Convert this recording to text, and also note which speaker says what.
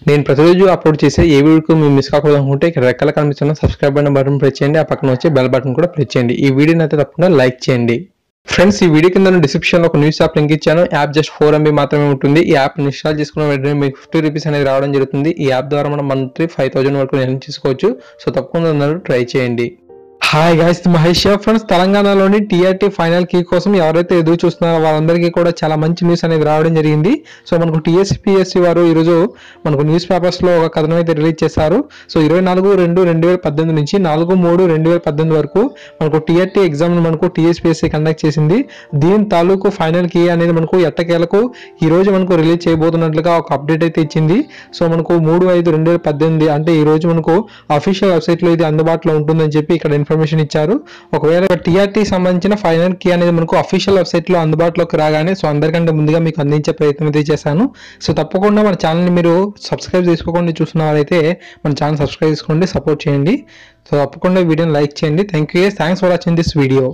Speaker 1: నేను ప్రతిరోజు అప్లోడ్ చేసే ఏ వీడియోకి మీరు మిస్ కాకూడదు అనుకుంటే ఇక్కడ రెక్కల కనిపిస్తున్న సబ్స్క్రైబ్ అనే బటన్ ప్రెస్ చేయండి. ఆ పక్కన వచ్చే బెల్ బటన్ కూడా ప్రెస్ చేయండి. ఈ వీడియోని అయితే తప్పకుండా లైక్ చేయండి. ఫ్రెండ్స్, ఈ వీడియో కింద డిస్క్రిప్షన్ లో ఒక న్యూస్ యాప్ లింక్ ఇచ్చాను. యాప్ జస్ట్ 4 MB మాత్రమే ఉంటుంది. ఈ యాప్ ఇన్స్టాల్ చేసుకున్న వెంటనే మీకు 50 రూపీస్ అనేది రావడం జరుగుతుంది. ఈ యాప్ ద్వారా మనం మంత్లీ 5000 వరకు ఎర్న్ చేసుకోవచ్చు. సో తప్పకుండా అందరూ ట్రై చేయండి. హాయ్ గైస్, మహేష్ ఫ్రెండ్స్, తెలంగాణలోని TRT ఫైనల్ కీ కోసం ఎవరైతే ఎదురు చూస్తున్నారో వాళ్ళందరికీ కూడా చాలా మంచి న్యూస్ అనేది రావడం జరిగింది. సో మనకు TSPSC వారు ఈరోజు మనకు న్యూస్ పేపర్స్ లో ఒక కథనం అయితే రిలీజ్ చేశారు. సో 24/2/2018 నుంచి 4/3/2018 వరకు మనకు TRT ఎగ్జామ్ మనకు TSPSC కండక్ట్ చేసింది. దీని తాలూకు ఫైనల్ కీ అనేది మనకు ఎట్టకేలకు ఈ రోజు మనకు రిలీజ్ చేయబోతున్నట్లుగా ఒక అప్డేట్ అయితే ఇచ్చింది. సో మనకు 3/5/2018 అంటే ఈ రోజు మనకు అఫీషియల్ వెబ్సైట్ లో ఇది అందుబాటులో ఉంటుందని చెప్పి ఇక్కడ ఇన్ఫర్మేషన్ ఇచ్చారు. ఒకవేళ TRT సంబంధించిన ఫైనల్ కీ అనేది మనకు అఫీషియల్ వెబ్సైట్ లో అందుబాటులోకి రాగానే సో అందరికంటే ముందుగా మీకు అందించే ప్రయత్నం అయితే చేశాను. సో తప్పకుండా మన ఛానల్ని మీరు సబ్స్క్రైబ్ చేసుకోకుండా చూసిన వారైతే మన ఛానల్ సబ్స్క్రైబ్ చేసుకోండి, సపోర్ట్ చేయండి. సో తప్పకుండా వీడియోని లైక్ చేయండి. Thanks for watching this video.